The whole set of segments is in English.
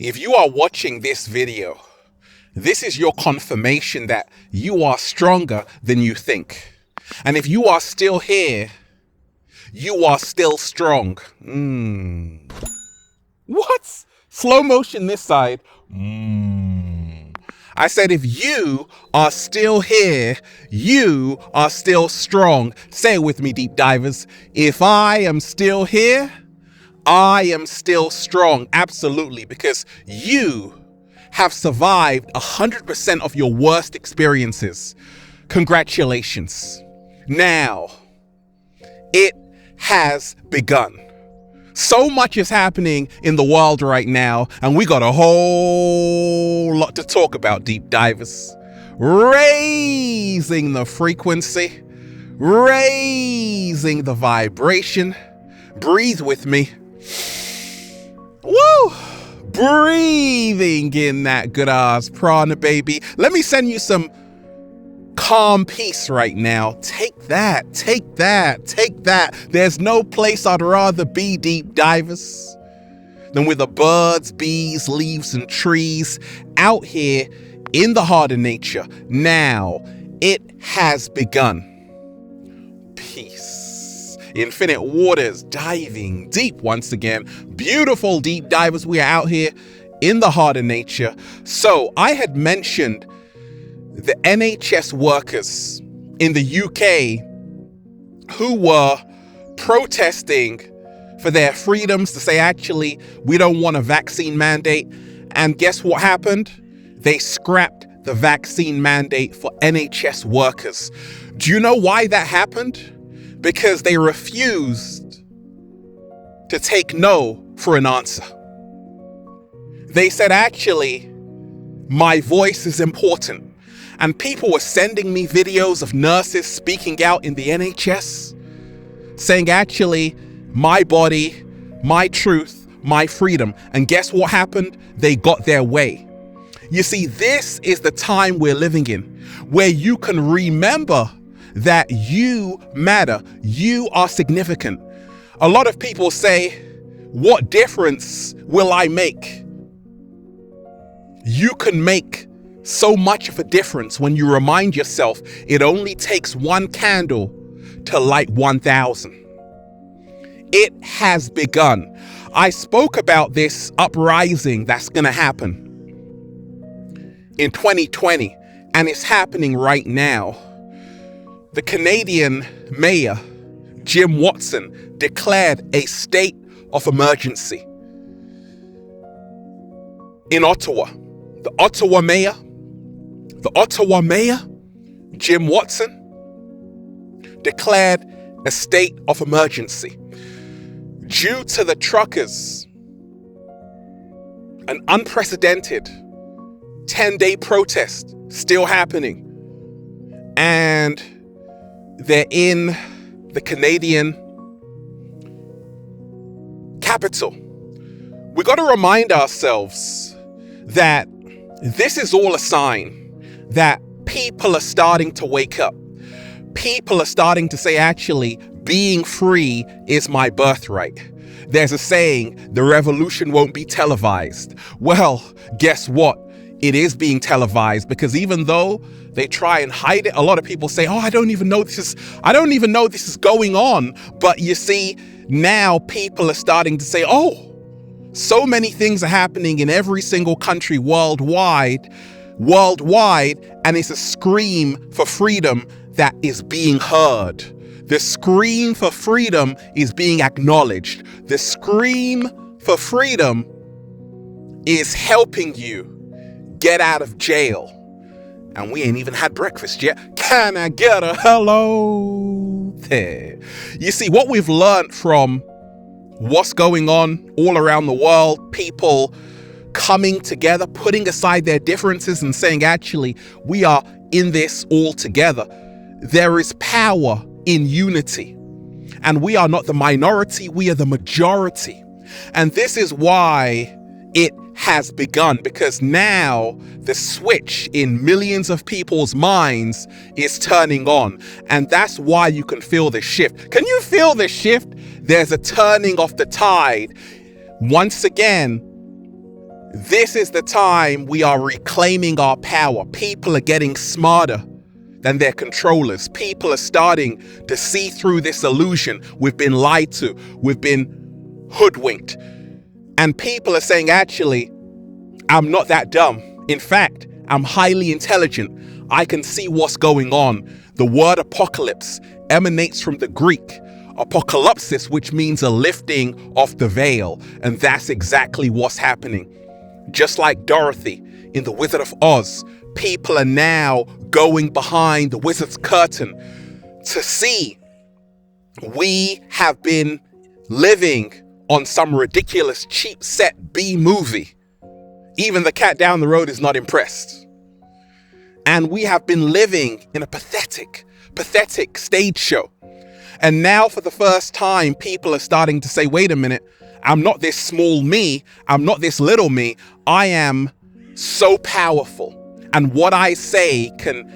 If you are watching this video, this is your confirmation that you are stronger than you think. And if you are still here, you are still strong. What? Slow motion this side. I said, if you are still here, you are still strong. Say it with me, deep divers. If I am still here, I am still strong. Absolutely, because you have survived 100% of your worst experiences. Congratulations. Now, it has begun. So much is happening in the world right now, and we got a whole lot to talk about, deep divers. Raising the frequency, raising the vibration. Breathe with me. Woo! Breathing in that good ass prana, baby. Let me send you some calm peace right now. Take that, take that, take that. There's no place I'd rather be, deep divers, than with the birds, bees, leaves, and trees out here in the heart of nature. Now, it has begun. Peace. Infinite waters, diving deep once again. Beautiful deep divers, we are out here in the heart of nature. So I had mentioned the NHS workers in the UK who were protesting for their freedoms to say, actually, we don't want a vaccine mandate. And guess what happened? They scrapped the vaccine mandate for NHS workers. Do you know why that happened? Because they refused to take no for an answer. They said, actually, my voice is important. And people were sending me videos of nurses speaking out in the NHS, saying, actually, my body, my truth, my freedom. And guess what happened? They got their way. You see, this is the time we're living in, where you can remember that you matter. You are significant. A lot of people say, what difference will I make? You can make so much of a difference when you remind yourself it only takes one candle to light 1,000. It has begun. I spoke about this uprising that's going to happen in 2020, and it's happening right now. The Canadian mayor, Jim Watson, declared a state of emergency in Ottawa. The Ottawa mayor, Jim Watson, declared a state of emergency due to the truckers, an unprecedented 10-day protest still happening. And they're in the Canadian capital. We got to remind ourselves that this is all a sign that people are starting to wake up. People are starting to say, actually, being free is my birthright. There's a saying, the revolution won't be televised. Well, guess what? It is being televised, because even though they try and hide it, a lot of people say, oh, I don't even know this is going on. But you see, now people are starting to say, oh, so many things are happening in every single country worldwide, and it's a scream for freedom that is being heard. The scream for freedom is being acknowledged. The scream for freedom is helping you get out of jail. And we ain't even had breakfast yet. Can I get a hello there? You see, what we've learned from what's going on all around the world, people coming together, putting aside their differences and saying, actually, we are in this all together. There is power in unity. And we are not the minority, we are the majority. And this is why it has begun, because now the switch in millions of people's minds is turning on. And that's why you can feel the shift. Can you feel the shift? There's a turning of the tide. Once again, This is the time we are reclaiming our power. People are getting smarter than their controllers. People are starting to see through this illusion. We've been lied to. We've been hoodwinked. And people are saying, actually, I'm not that dumb. In fact, I'm highly intelligent. I can see what's going on. The word apocalypse emanates from the Greek apocalypsis, which means a lifting of the veil. And that's exactly what's happening. Just like Dorothy in The Wizard of Oz, people are now going behind the wizard's curtain to see. We have been living on some ridiculous cheap set B movie. Even the cat down the road is not impressed. And we have been living in a pathetic stage show. And now for the first time, people are starting to say, wait a minute, I'm not this small me. I'm not this little me. I am so powerful. And what I say can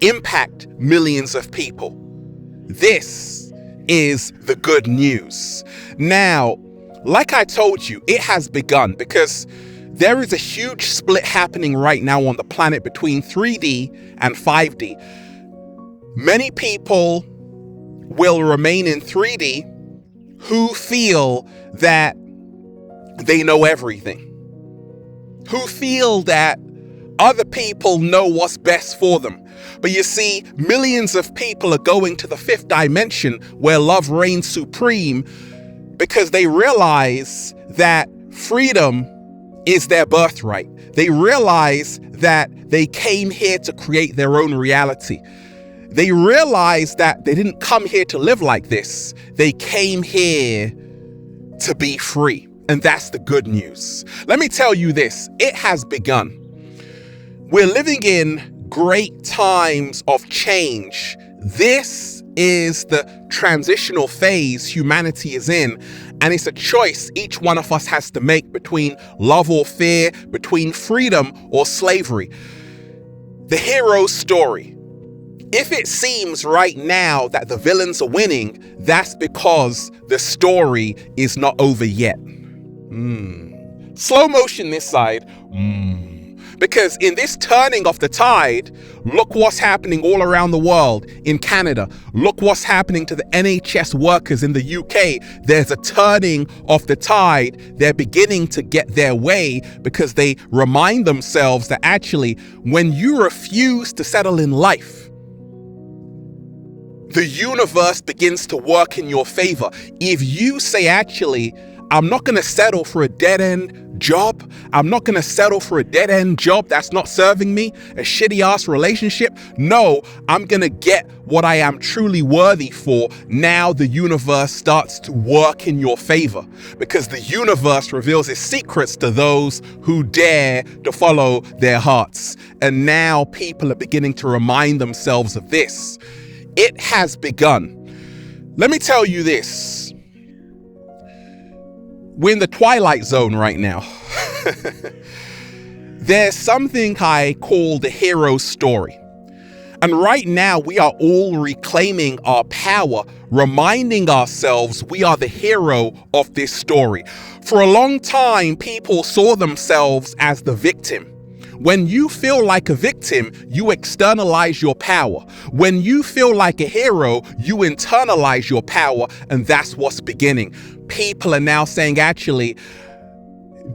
impact millions of people. This is the good news. Now, like I told you, it has begun because there is a huge split happening right now on the planet between 3D and 5D. Many people will remain in 3D who feel that they know everything, who feel that other people know what's best for them. But you see, millions of people are going to the fifth dimension where love reigns supreme because they realize that freedom is their birthright. They realize that they came here to create their own reality. They realize that they didn't come here to live like this. They came here to be free. And that's the good news. Let me tell you this, it has begun. We're living in great times of change. This is the transitional phase humanity is in. And it's a choice each one of us has to make between love or fear, between freedom or slavery. The hero's story. If it seems right now that the villains are winning, that's because the story is not over yet. Slow motion this side. Because in this turning of the tide, look what's happening all around the world. In Canada, look what's happening to the NHS workers in the UK. There's a turning of the tide. They're beginning to get their way because they remind themselves that actually, when you refuse to settle in life, the universe begins to work in your favor. If you say, actually, I'm not going to settle for a dead-end job. I'm not going to settle for a dead-end job that's not serving me, a shitty-ass relationship. No, I'm going to get what I am truly worthy for. Now the universe starts to work in your favor because the universe reveals its secrets to those who dare to follow their hearts. And now people are beginning to remind themselves of this. It has begun. Let me tell you this. We're in the twilight zone right now. There's something I call the hero story. And right now we are all reclaiming our power, reminding ourselves we are the hero of this story. For a long time, people saw themselves as the victim. When you feel like a victim, you externalize your power. When you feel like a hero, you internalize your power, and that's what's beginning. People are now saying, actually,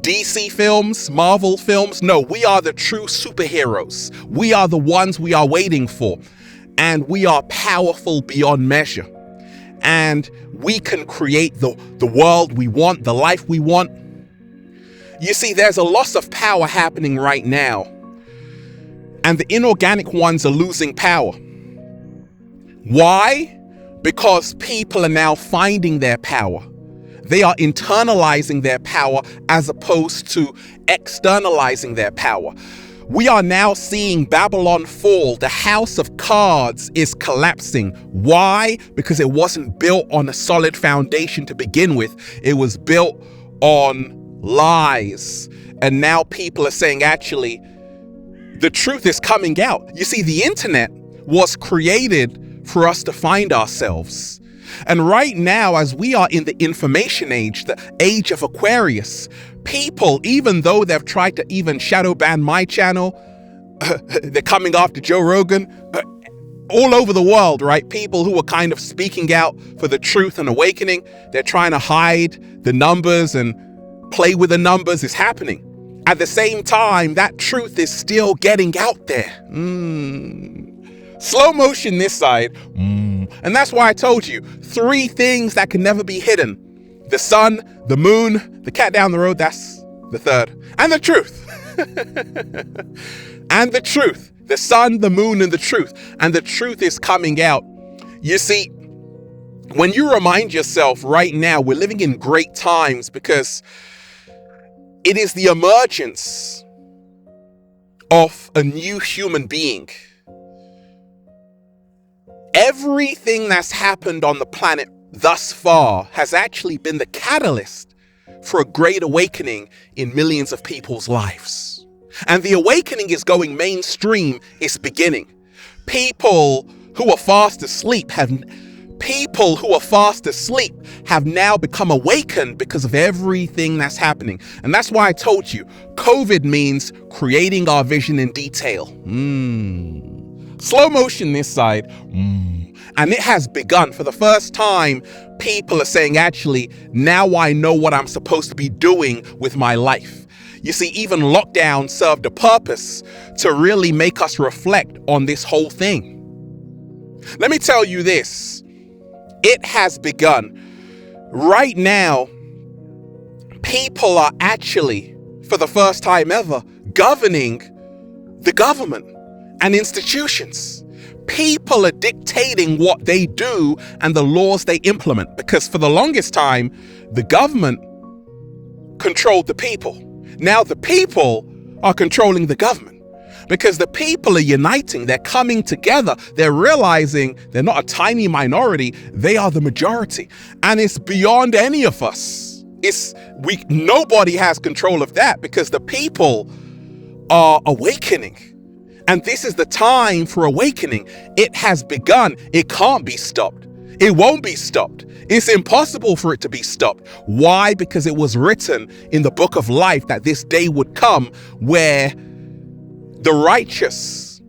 DC films, Marvel films, no, we are the true superheroes. We are the ones we are waiting for. And we are powerful beyond measure. And we can create the world we want, the life we want. You see, there's a loss of power happening right now. And the inorganic ones are losing power. Why? Because people are now finding their power. They are internalizing their power as opposed to externalizing their power. We are now seeing Babylon fall. The house of cards is collapsing. Why? Because it wasn't built on a solid foundation to begin with. It was built on lies. And now people are saying, actually, the truth is coming out. You see, the internet was created for us to find ourselves. And right now, as we are in the information age, the age of Aquarius, people, even though they've tried to even shadow ban my channel, they're coming after Joe Rogan, all over the world, right? People who are kind of speaking out for the truth and awakening, they're trying to hide the numbers and play with the numbers. Is happening. At the same time, that truth is still getting out there. Slow motion this side. And that's why I told you, 3 things that can never be hidden. The sun, the moon, the cat down the road, that's the third. And the truth. And the truth. The sun, the moon, and the truth. And the truth is coming out. You see, when you remind yourself right now, we're living in great times because it is the emergence of a new human being. Everything that's happened on the planet thus far has actually been the catalyst for a great awakening in millions of people's lives. And the awakening is going mainstream. It's beginning. People who are fast asleep have now become awakened because of everything that's happening. And that's why I told you, COVID means creating our vision in detail. Slow motion this side. And it has begun. For the first time, people are saying, actually, now I know what I'm supposed to be doing with my life. You see, even lockdown served a purpose to really make us reflect on this whole thing. Let me tell you this. It has begun. Right now, people are actually, for the first time ever, governing the government and institutions. People are dictating what they do and the laws they implement, because for the longest time, the government controlled the people. Now the people are controlling the government because the people are uniting. They're coming together. They're realizing they're not a tiny minority. They are the majority. And it's beyond any of us. Nobody has control of that because the people are awakening. And this is the time for awakening. It has begun. It can't be stopped. It won't be stopped. It's impossible for it to be stopped. Why? Because it was written in the book of life that this day would come where the righteous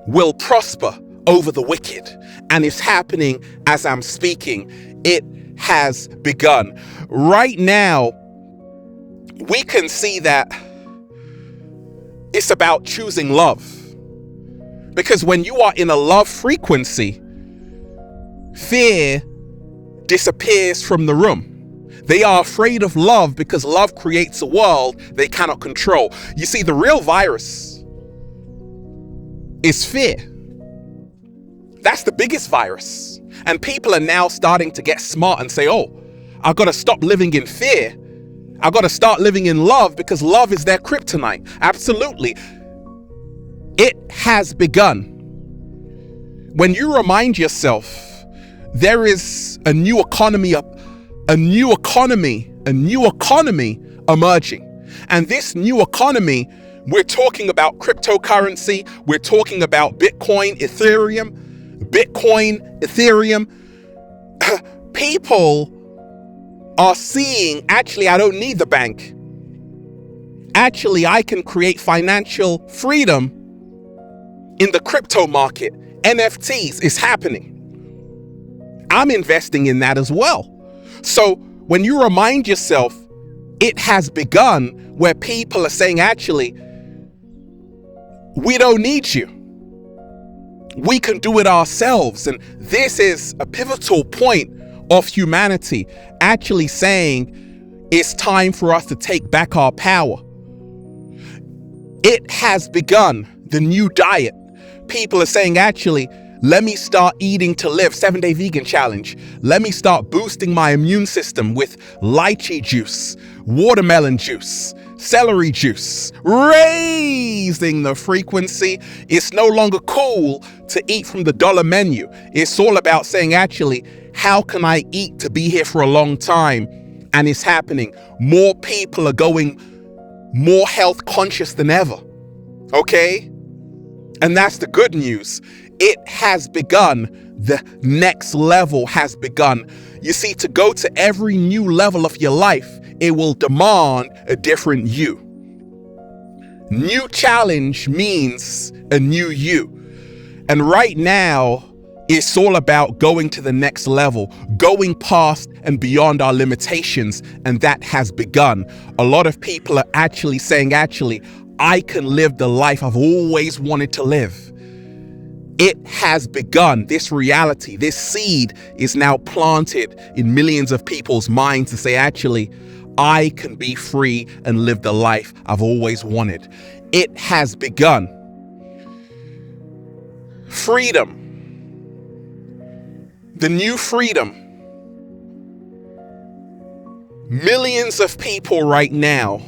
will prosper over the wicked. And it's happening as I'm speaking. It has begun. Right now, we can see that it's about choosing love. Because when you are in a love frequency, fear disappears from the room. They are afraid of love because love creates a world they cannot control. You see, the real virus is fear. That's the biggest virus. And people are now starting to get smart and say, oh, I've got to stop living in fear. I've got to start living in love because love is their kryptonite. Absolutely. It has begun. When you remind yourself, there is a new economy emerging. And this new economy, we're talking about cryptocurrency. We're talking about Bitcoin, Ethereum. People are seeing, actually, I don't need the bank. Actually, I can create financial freedom in the crypto market. NFTs is happening. I'm investing in that as well. So when you remind yourself, it has begun, where people are saying, actually, we don't need you. We can do it ourselves. And this is a pivotal point of humanity, actually saying it's time for us to take back our power. It has begun, the new diet. People are saying, actually, let me start eating to live, 7-day vegan challenge. Let me start boosting my immune system with lychee juice, watermelon juice, celery juice, raising the frequency. It's no longer cool to eat from the dollar menu. It's all about saying, actually, how can I eat to be here for a long time? And it's happening. More people are going more health conscious than ever. Okay? And that's the good news. It has begun. the next level has begun. You see, to go to every new level of your life, it will demand a different you. New challenge means a new you. And right now, it's all about going to the next level, going past and beyond our limitations, and that has begun. A lot of people are actually saying, I can live the life I've always wanted to live. It has begun. This reality, this seed is now planted in millions of people's minds to say, I can be free and live the life I've always wanted. It has begun. Freedom. The new freedom. Millions of people right now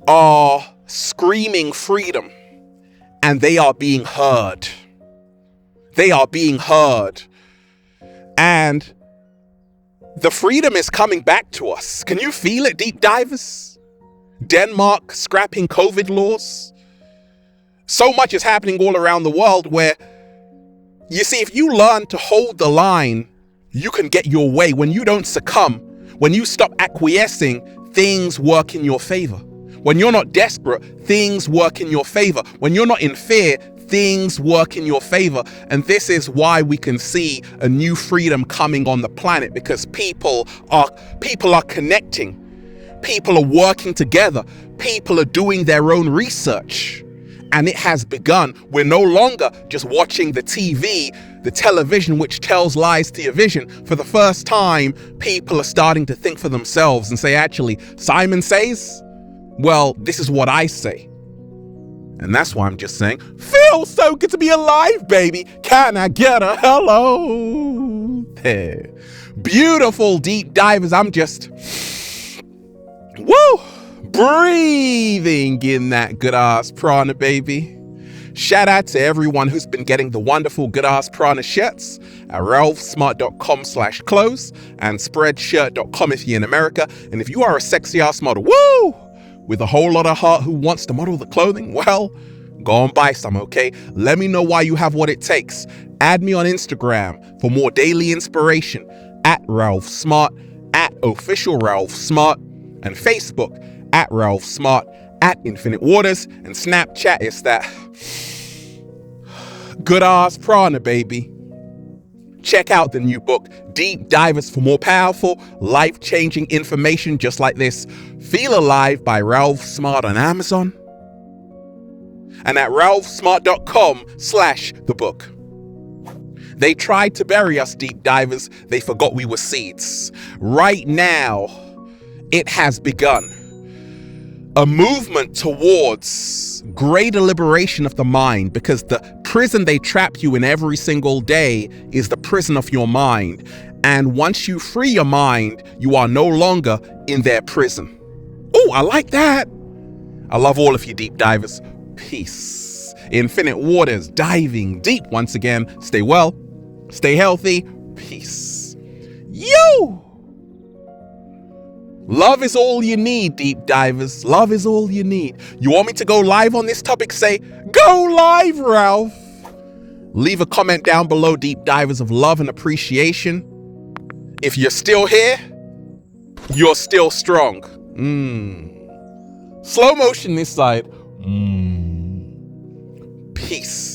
are screaming freedom, and they are being heard. They are being heard. And the freedom is coming back to us. Can you feel it, deep divers? Denmark scrapping COVID laws. So much is happening all around the world where, you see, if you learn to hold the line, you can get your way. When you don't succumb, when you stop acquiescing, things work in your favor. When you're not desperate, things work in your favor. When you're not in fear, things work in your favor. And this is why we can see a new freedom coming on the planet, because people are connecting. People are working together. People are doing their own research. And it has begun. We're no longer just watching the TV, the television, which tells lies to your vision. For the first time, people are starting to think for themselves and say, Simon says, well, this is what I say. And that's why I'm just saying, feels so good to be alive, baby. Can I get a hello? There. Beautiful deep divers. I'm just, breathing in that good ass prana, baby. Shout out to everyone who's been getting the wonderful good ass prana shirts at ralphsmart.com/clothes and spreadshirt.com if you're in America. And if you are a sexy ass model, with a whole lot of heart who wants to model the clothing, well, go and buy some, okay? Let me know why you have what it takes. Add me on Instagram for more daily inspiration at Ralph Smart, at official Ralph Smart, and Facebook at Ralph Smart, at Infinite Waters, and Snapchat is that good ass prana, baby. Check out the new book, Deep Divers, for more powerful, life-changing information just like this. Feel Alive by Ralph Smart on Amazon and at ralphsmart.com/thebook. They tried to bury us, deep divers. They forgot we were seeds. Right now, it has begun. A movement towards greater liberation of the mind, because the prison they trap you in every single day is the prison of your mind. And once you free your mind, you are no longer in their prison. Oh, I like that. I love all of you deep divers. Peace. Infinite Waters, diving deep once again. Stay well, stay healthy. Peace. Yo! Love is all you need, deep divers. Love is all you need. You want me to go live on this topic? Say, go live, Ralph. Leave a comment down below, deep divers, of love and appreciation. If you're still here, you're still strong. Slow motion this side. Peace.